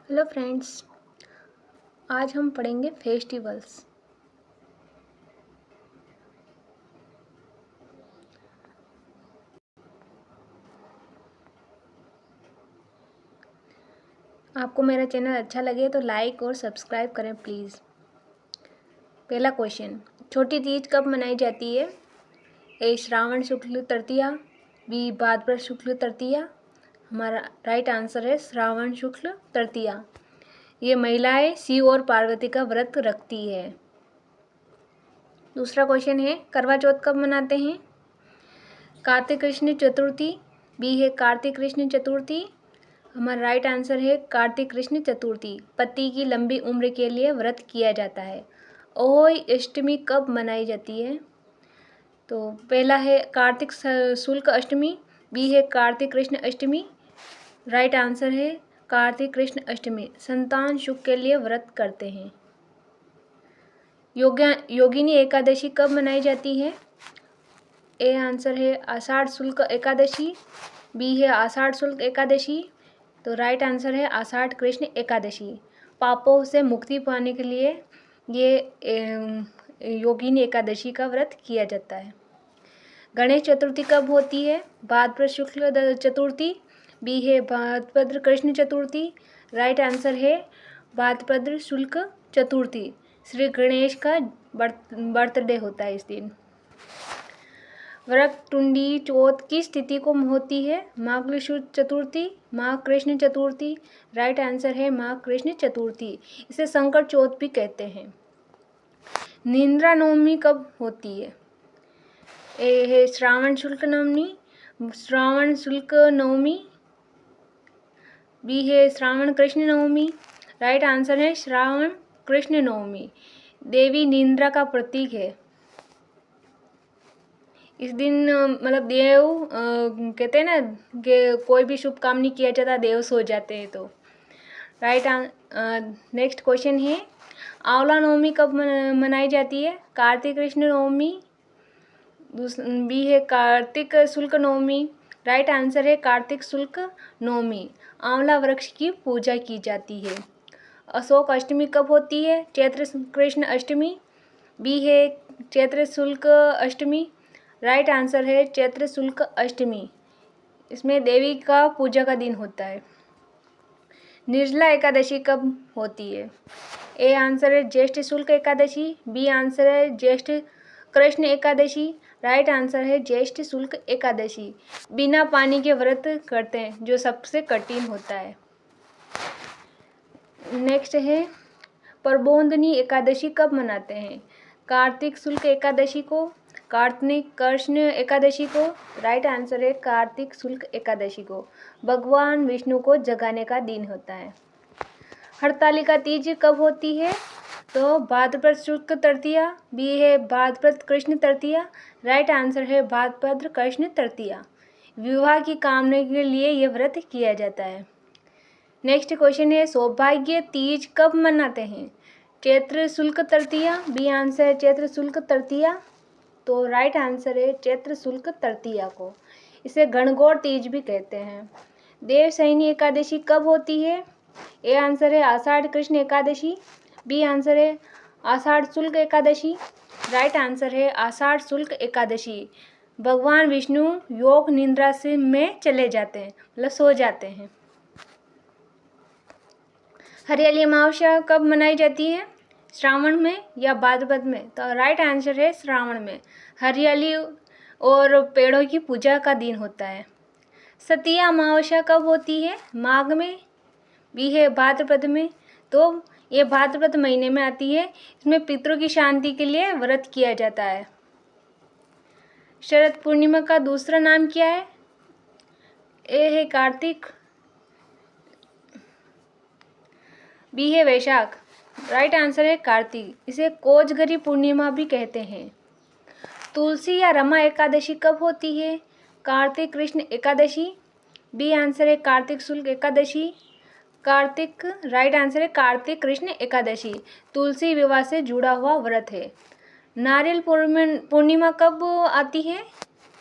Hello friends, आज हम पढ़ेंगे फेस्टिवल्स। आपको मेरा चैनल अच्छा लगे तो लाइक और सब्सक्राइब करें प्लीज़। पहला क्वेश्चन, छोटी तीज कब मनाई जाती है? ए श्रावण शुक्ल तृतीया, बी भाद्रपद शुक्ल तृतीया। हमारा राइट आंसर है श्रावण शुक्ल तृतीया। ये महिलाएं शिव और पार्वती का व्रत रखती है। दूसरा क्वेश्चन है, करवा चौथ कब मनाते हैं? कार्तिक कृष्ण चतुर्थी, बी है कार्तिक कृष्ण चतुर्थी। हमारा राइट आंसर है कार्तिक कृष्ण चतुर्थी। पति की लंबी उम्र के लिए व्रत किया जाता है। अहोई अष्टमी कब मनाई जाती है? तो पहला है कार्तिक शुक्ल अष्टमी, बी है कार्तिक कृष्ण अष्टमी। राइट आंसर है कार्तिक कृष्ण अष्टमी। संतान सुख के लिए व्रत करते हैं। योगिनी एकादशी कब मनाई जाती है? ए आंसर है आषाढ़ शुक्ल एकादशी, बी है आषाढ़ शुक्ल एकादशी। तो राइट आंसर है आषाढ़ कृष्ण एकादशी। पापों से मुक्ति पाने के लिए ये योगिनी एकादशी का व्रत किया जाता है। गणेश चतुर्थी कब होती है? भाद्रपद शुक्ल चतुर्थी, बी है भाद्रपद कृष्ण चतुर्थी। राइट आंसर है भाद्रपद शुक्ल चतुर्थी। श्री गणेश का बर्थडे होता है इस दिन। वक्रतुंडी चौथ किस तिथि को होती है? माघ शुक्ल चतुर्थी, माघ कृष्ण चतुर्थी। राइट आंसर है माघ कृष्ण चतुर्थी। इसे संकट चौथ भी कहते हैं। निंद्रा नवमी कब होती है? ए है श्रावण शुक्ल नवमी, श्रावण शुक्ल नवमी। बी है श्रावण कृष्ण नवमी। राइट आंसर है श्रावण कृष्ण नवमी। देवी निंद्रा का प्रतीक है। इस दिन मतलब देव कहते हैं ना कि कोई भी शुभ काम नहीं किया जाता, देव सो जाते हैं। तो राइट नेक्स्ट क्वेश्चन है, आंवला नवमी कब मनाई जाती है? कार्तिक कृष्ण नवमी, बी है कार्तिक शुक्ल नवमी। राइट आंसर है कार्तिक शुक्ल नवमी। आंवला वृक्ष की पूजा की जाती है। अशोक अष्टमी कब होती है? चैत्र कृष्ण अष्टमी, बी है चैत्र शुक्ल अष्टमी। राइट आंसर है चैत्र शुक्ल अष्टमी। इसमें देवी का पूजा का दिन होता है। निर्जला एकादशी कब होती है? ए आंसर है ज्येष्ठ शुक्ल एकादशी, बी आंसर है ज्येष्ठ कृष्ण एकादशी। राइट आंसर है ज्येष्ठ शुक्ल एकादशी। बिना पानी के व्रत करते हैं जो सबसे कठिन होता है। नेक्स्ट है, प्रबोधिनी एकादशी कब मनाते हैं? कार्तिक शुक्ल एकादशी को, कार्तिक कृष्ण एकादशी को। राइट आंसर है कार्तिक शुक्ल एकादशी को। भगवान विष्णु को जगाने का दिन होता है। हरतालिका तीज कब होती है? तो भाद्रपद शुक्ल तृतीया, बी है भाद्रपद कृष्ण तृतीया। राइट आंसर है भाद्रपद कृष्ण तृतीया। विवाह की कामना के लिए यह व्रत किया जाता है। नेक्स्ट क्वेश्चन है, सौभाग्य तीज कब मनाते हैं? चैत्र शुक्ल तृतीया, बी आंसर है चैत्र शुक्ल तृतीया। तो राइट आंसर है चैत्र शुक्ल तृतीया को। इसे गणगौर तीज भी कहते हैं। देवशयनी एकादशी कब होती है? ए आंसर है आषाढ़ कृष्ण एकादशी, बी आंसर है आषाढ़ शुक्ल एकादशी। राइट आंसर है आषाढ़ शुक्ल एकादशी। भगवान विष्णु योग निद्रा से में चले जाते हैं, मतलब सो जाते हैं। हरियाली अमावस्या कब मनाई जाती है? श्रावण में या भाद्रपद में? तो राइट आंसर है श्रावण में। हरियाली और पेड़ों की पूजा का दिन होता है। सतिया अमावस्या कब होती है? माघ में, बी है भाद्रपद में। तो ये भाद्रपद महीने में आती है। इसमें पितरों की शांति के लिए व्रत किया जाता है। शरद पूर्णिमा का दूसरा नाम क्या है? ए है कार्तिक, बी है वैशाख। राइट आंसर है कार्तिक। इसे कोजगरी पूर्णिमा भी कहते हैं। तुलसी या रमा एकादशी कब होती है? कार्तिक कृष्ण एकादशी, बी आंसर है कार्तिक शुक्ल एकादशी। कार्तिक राइट आंसर है कार्तिक कृष्ण एकादशी। तुलसी विवाह से जुड़ा हुआ व्रत है। नारियल पूर्णिमा कब आती है?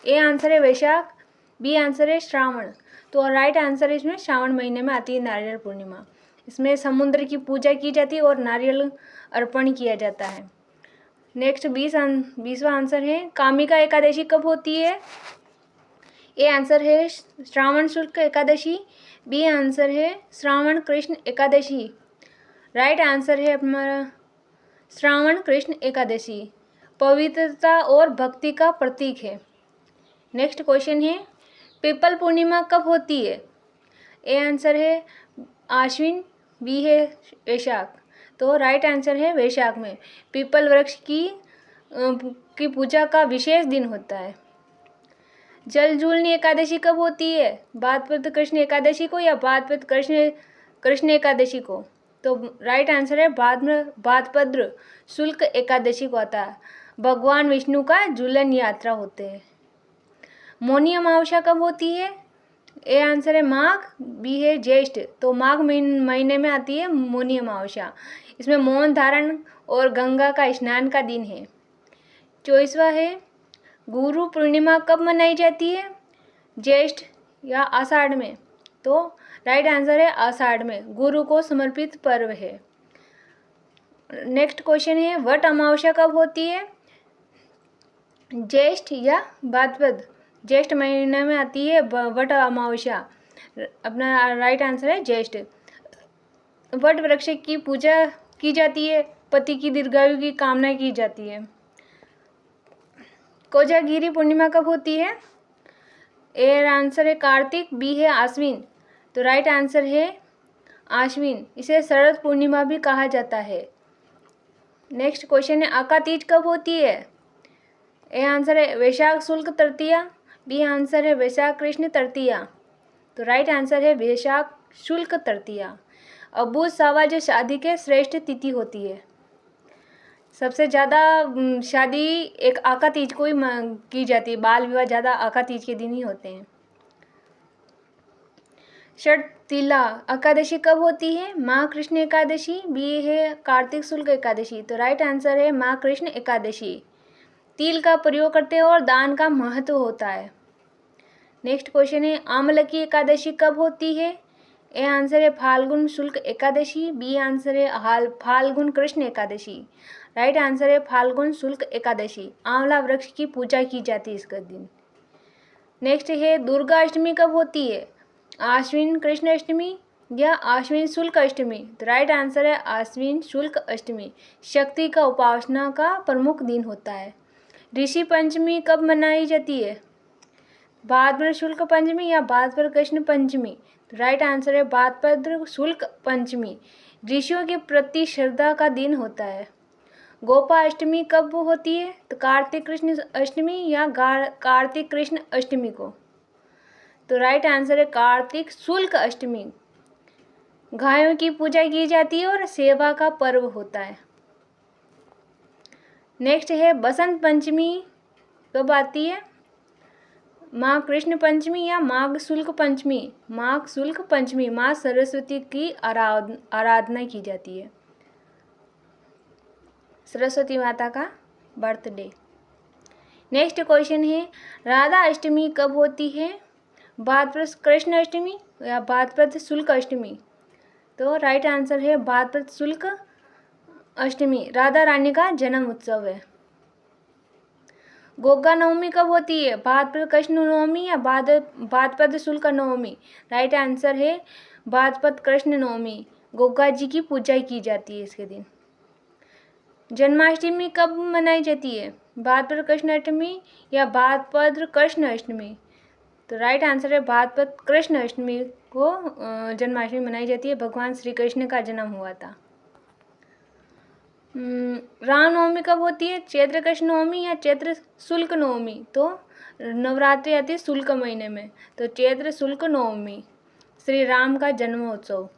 ए आंसर है वैशाख, बी आंसर है श्रावण। तो राइट आंसर है इसमें श्रावण महीने में आती है नारियल पूर्णिमा। इसमें समुद्र की पूजा की जाती है और नारियल अर्पण किया जाता है। नेक्स्ट 20वां आंसर है कामिका एकादशी कब होती है? ए आंसर है श्रावण शुक्ल एकादशी, बी आंसर है श्रावण कृष्ण एकादशी। राइट आंसर है हमारा श्रावण कृष्ण एकादशी, पवित्रता और भक्ति का प्रतीक है। नेक्स्ट क्वेश्चन है पीपल पूर्णिमा कब होती है? ए आंसर है आश्विन, बी है वैशाख। तो राइट आंसर है वैशाख में पीपल वृक्ष की पूजा का विशेष दिन होता है। जलजूलनी एकादशी कब होती है? भाद्रपद कृष्ण एकादशी को या भाद्रपद कृष्ण एकादशी को? तो राइट आंसर है भाद्रपद शुक्ल एकादशी को आता है। भगवान विष्णु का झूलन यात्रा होते हैं। मौनी अमावस्या कब होती है? ए आंसर है माघ, बी है ज्येष्ठ। तो माघ महीने में आती है मौनी अमावस्या। इसमें मौन धारण और गंगा का स्नान का दिन है। 24वां है गुरु पूर्णिमा कब मनाई जाती है? ज्येष्ठ या आषाढ़ में? तो राइट आंसर है आषाढ़ में, गुरु को समर्पित पर्व है। नेक्स्ट क्वेश्चन है वट अमावस्या कब होती है? ज्येष्ठ या भाद्रपद? ज्येष्ठ महीने में आती है वट अमावस्या। अपना राइट आंसर है ज्येष्ठ। वट वृक्ष की पूजा की जाती है, पति की दीर्घायु की कामना की जाती है। कोजागिरी पूर्णिमा कब होती है? ए आंसर है कार्तिक, बी है आश्विन। तो राइट आंसर है आश्विन। इसे शरद पूर्णिमा भी कहा जाता है। नेक्स्ट क्वेश्चन है आका तीज कब होती है? ए आंसर है वैशाख शुक्ल तृतीया, बी आंसर है वैशाख कृष्ण तृतीया। तो राइट आंसर है वैशाख शुक्ल तृतीया। अबूझ सावा जो शादी के श्रेष्ठ तिथि होती है। सबसे ज़्यादा शादी एक आका तीज को ही की जाती है। बाल विवाह ज़्यादा आका तीज के दिन ही होते हैं। षटतिला एकादशी कब होती है? माँ कृष्ण एकादशी, बी है कार्तिक शुक्ल एकादशी। तो राइट आंसर है माँ कृष्ण एकादशी। तिल का प्रयोग करते हैं और दान का महत्व होता है। नेक्स्ट क्वेश्चन है आमलकी एकादशी कब होती है? ए आंसर है फाल्गुन शुक्ल एकादशी, बी आंसर है फाल्गुन कृष्ण एकादशी। राइट आंसर है फाल्गुन शुक्ल एकादशी। आंवला वृक्ष की पूजा की जाती है इसका दिन। नेक्स्ट है दुर्गा अष्टमी कब होती है? आश्विन कृष्ण अष्टमी या आश्विन शुक्ल अष्टमी? तो राइट आंसर है आश्विन शुक्ल अष्टमी। शक्ति का उपासना का प्रमुख दिन होता है। ऋषि पंचमी कब मनाई जाती है? भाद्रपद शुक्ल पंचमी या भाद्रपद कृष्ण पंचमी? तो राइट आंसर है भाद्रपद शुक्ल पंचमी। ऋषियों के प्रति श्रद्धा का दिन होता है। गोपा अष्टमी कब होती है? तो कार्तिक कृष्ण अष्टमी या कार्तिक कृष्ण अष्टमी को? तो राइट आंसर है कार्तिक शुक्ल अष्टमी। गायों की पूजा की जाती है और सेवा का पर्व होता है। नेक्स्ट है बसंत पंचमी कब आती है? माघ कृष्ण पंचमी या माघ शुक्ल पंचमी? माघ शुक्ल पंचमी। माँ सरस्वती की आराधना की जाती है। सरस्वती माता का बर्थडे। नेक्स्ट क्वेश्चन है राधा अष्टमी कब होती है? भाद्रपद कृष्ण अष्टमी या भाद्रपद शुक्ल अष्टमी? तो राइट आंसर है भाद्रपद शुक्ल अष्टमी। राधा रानी का जन्म उत्सव है। गोगा नवमी कब होती है? भाद्रपद कृष्ण नवमी या भाद्रपद शुक्ल नवमी? राइट आंसर है भाद्रपद कृष्ण नवमी। गोगा जी की पूजा की जाती है इसके दिन। जन्माष्टमी कब मनाई जाती है? भाद्रपद कृष्ण अष्टमी या भाद्रपद कृष्ण अष्टमी? तो राइट आंसर है भाद्रपद कृष्ण अष्टमी को जन्माष्टमी मनाई जाती है। भगवान श्री कृष्ण का जन्म हुआ था। रामनवमी कब होती है? चैत्र कृष्ण नवमी या चैत्र शुक्ल नवमी? तो नवरात्रि आती है शुक्ल महीने में, तो चैत्र शुक्ल नवमी श्री राम का जन्मोत्सव।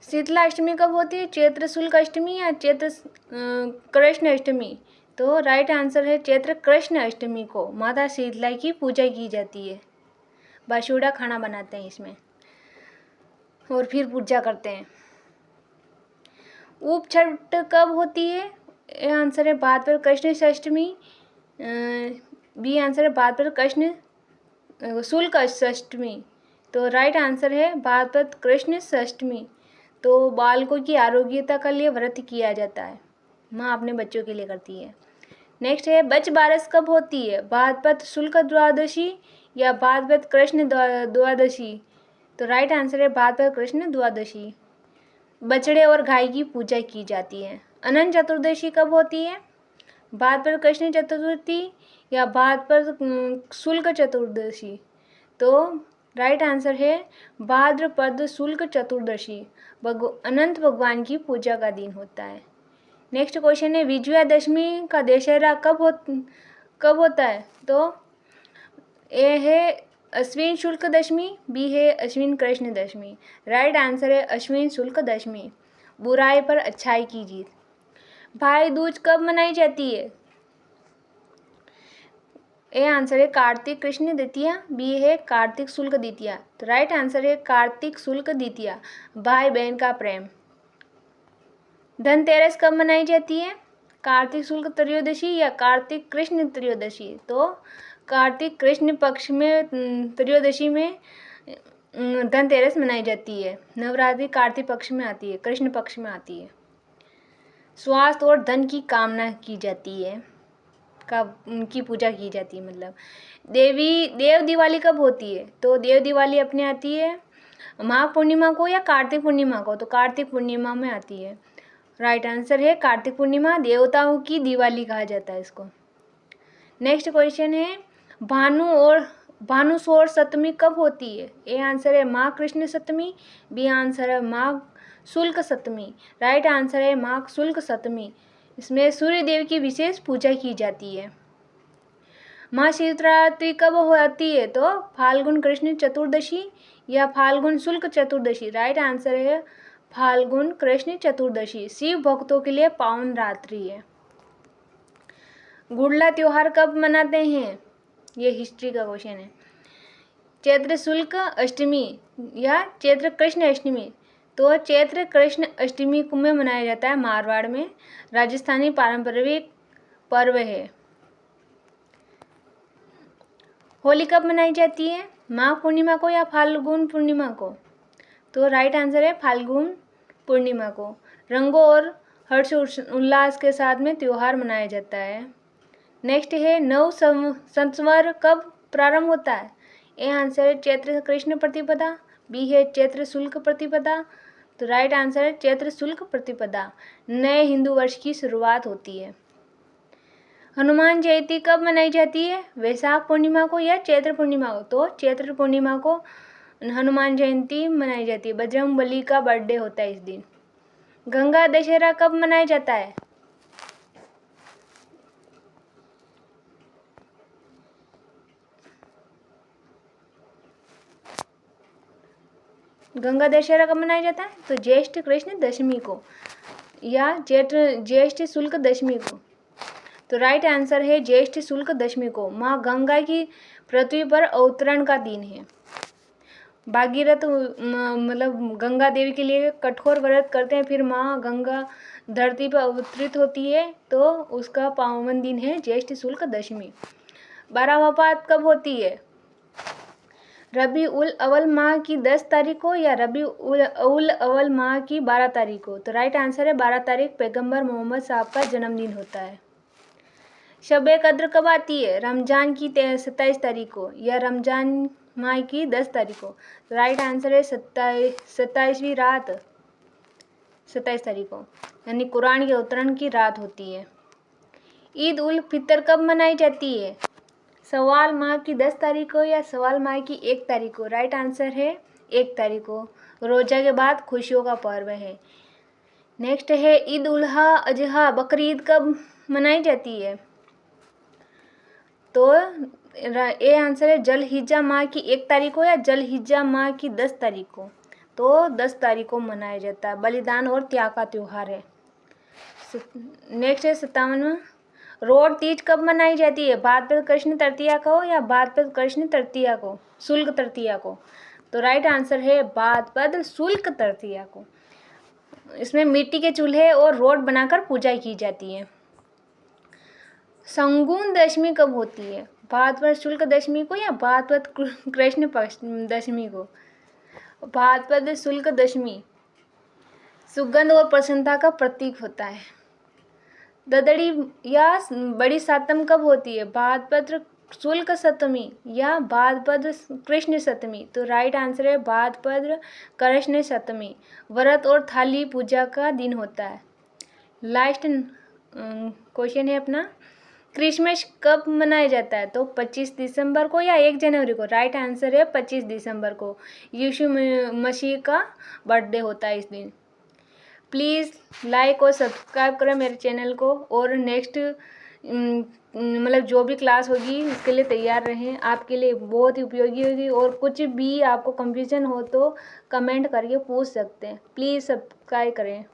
शीतला अष्टमी कब होती है? चैत्र शुक्ल अष्टमी या चैत्र कृष्ण अष्टमी? तो राइट आंसर है चैत्र कृष्ण अष्टमी को माता शीतला की पूजा की जाती है। बाशुड़ा खाना बनाते हैं इसमें और फिर पूजा करते हैं। उप छठ कब होती है? ए आंसर है भाद्रपद कृष्ण षष्टमी, बी आंसर है भाद्रपद कृष्ण शुक्ल षष्टमी। तो राइट आंसर है भाद्रपद कृष्ण षष्ठमी। तो बालकों की आरोग्यता के लिए व्रत किया जाता है, माँ अपने बच्चों के लिए करती है। नेक्स्ट है बच बारस कब होती है, भाद्रपद शुक्ल द्वादशी या भाद्रपद कृष्ण द्वादशी। तो राइट आंसर है भाद्रपद कृष्ण द्वादशी। बछड़े और गाय की पूजा की जाती है। अनंत चतुर्दशी कब होती है, भाद्रपद कृष्ण चतुर्थी या भाद्रपद शुक्ल चतुर्दशी। तो राइट आंसर है भाद्रपद शुक्ल चतुर्दशी। अनंत भगवान की पूजा का दिन होता है। नेक्स्ट क्वेश्चन है विजयादशमी का दशहरा कब होता है। तो ए है अश्विन शुक्ल दशमी, बी है अश्विन कृष्ण दशमी। राइट आंसर है अश्विन शुक्ल दशमी। बुराई पर अच्छाई की जीत। भाई दूज कब मनाई जाती है। ए आंसर है कार्तिक कृष्ण द्वितीया, बी है कार्तिक शुक्ल द्वितीया। तो राइट आंसर है कार्तिक शुक्ल द्वितीया, भाई बहन का प्रेम। धनतेरस कब मनाई जाती है, कार्तिक शुक्ल त्रयोदशी या कार्तिक कृष्ण त्रयोदशी। तो कार्तिक कृष्ण पक्ष में त्रयोदशी में धनतेरस मनाई जाती है। नवरात्रि कार्तिक पक्ष में आती है, कृष्ण पक्ष में आती है। स्वास्थ्य और धन की कामना की जाती है, का उनकी पूजा की जाती है। मतलब देव दिवाली कब होती है। तो देव दिवाली अपने आती है माघ पूर्णिमा को या कार्तिक पूर्णिमा को। तो कार्तिक पूर्णिमा में आती है। राइट आंसर है कार्तिक पूर्णिमा, देवताओं की दिवाली कहा जाता है इसको। नेक्स्ट क्वेश्चन है भानुशोर सप्तमी कब होती है। ए आंसर है माघ कृष्ण सप्तमी, बी आंसर है माघ शुक्ल सप्तमी। राइट आंसर है माघ शुक्ल सप्तमी। इसमें सूर्य देव की विशेष पूजा की जाती है। महाशिवरात्रि कब होती है। तो फाल्गुन कृष्ण चतुर्दशी या फाल्गुन शुक्ल चतुर्दशी। राइट आंसर है फाल्गुन कृष्ण चतुर्दशी। शिव भक्तों के लिए पावन रात्रि है। गुड़ला त्योहार कब मनाते हैं, ये हिस्ट्री का क्वेश्चन है। चैत्र शुक्ल अष्टमी या चैत्र कृष्ण अष्टमी। तो चैत्र कृष्ण अष्टमी में मनाया जाता है मारवाड़ में, राजस्थानी पारंपरिक पर्व है। होली कब मनाई जाती है, माघ पूर्णिमा को या फाल्गुन पूर्णिमा को। तो राइट आंसर है फाल्गुन पूर्णिमा को। रंगों और हर्ष उल्लास के साथ में त्यौहार मनाया जाता है। नेक्स्ट है नव संवत्सर कब प्रारंभ होता है। ए आंसर है चैत्र कृष्ण प्रतिपदा, बी है चैत्र शुक्ल प्रतिपदा। तो राइट आंसर है चैत्र शुक्ल प्रतिपदा। नए हिंदू वर्ष की शुरुआत होती है। हनुमान जयंती कब मनाई जाती है, वैशाख पूर्णिमा को या चैत्र पूर्णिमा को। तो चैत्र पूर्णिमा को हनुमान जयंती मनाई जाती है। बजरंगबली का बर्थडे होता है इस दिन। गंगा दशहरा कब मनाया जाता है। गंगा दशहरा कब मनाया जाता है। तो ज्येष्ठ कृष्ण दशमी को या ज्येष्ठ शुक्ल दशमी को। तो राइट आंसर है ज्येष्ठ शुक्ल दशमी को। माँ गंगा की पृथ्वी पर अवतरण का दिन है। भागीरथ मतलब गंगा देवी के लिए कठोर व्रत करते हैं, फिर माँ गंगा धरती पर अवतरित होती है, तो उसका पावन दिन है ज्येष्ठ शुक्ल दशमी। बारावफात कब होती है, रबी उल अव्वल माह की 10 तारीख को या रबी उल अव्वल माह की 12 तारीख को। तो राइट आंसर है 12 तारीख पैगंबर मोहम्मद साहब का जन्मदिन होता है। शब कद्र कब आती है, रमजान की 27 तारीख को या रमजान माह की 10 तारीख को। राइट आंसर है 27वीं रात, 27 तारीख को, यानी कुरान के अवतरण की रात होती है। ईद उल फितर कब मनाई जाती है, सवाल माह की 10 तारीख को या सवाल माह की 1 तारीख को। राइट आंसर है 1 तारीख को। रोजा के बाद खुशियों का पर्व है। नेक्स्ट है ईद उल अजहा बकरीद कब मनाई जाती है। तो ए आंसर है जल हिज्जा माह की 1 तारीख को या जल हिज्जा माह की 10 तारीख को। तो 10 तारीख को मनाया जाता है। बलिदान और त्याग का त्यौहार है। नेक्स्ट है 57वां, रोड तीज कब मनाई जाती है, भाद्रपद कृष्ण तृतीया को या भाद्रपद कृष्ण तृतीया को, शुक्ल तृतीया को। तो राइट आंसर है भाद्रपद शुक्ल तृतीया को। इसमें मिट्टी के चूल्हे और रोड बनाकर पूजा की जाती है। संगुन दशमी कब होती है, भाद्रपद शुक्ल दशमी को या भाद्रपद कृष्ण पक्ष दशमी को? भाद्रपद शुक्ल दशमी सुगंध और प्रसन्नता का प्रतीक होता है। ददड़ी या बड़ी सातम कब होती है? भाद्रपद शुक्ल सप्तमी या भाद्रपद कृष्ण सप्तमी? तो राइट आंसर है भाद्रपद कृष्ण सप्तमी। व्रत और थाली पूजा का दिन होता है। लास्ट क्वेश्चन है अपना, क्रिसमस कब मनाया जाता है? तो 25 दिसंबर को या 1 जनवरी को? राइट आंसर है 25 दिसंबर को। यीशु मसीह का बर्थडे होता है इस दिन। प्लीज़ लाइक और सब्सक्राइब करें मेरे चैनल को, और नेक्स्ट मतलब जो भी क्लास होगी उसके लिए तैयार रहें, आपके लिए बहुत ही उपयोगी होगी। और कुछ भी आपको कंफ्यूजन हो तो कमेंट करके पूछ सकते हैं। प्लीज़ सब्सक्राइब करें।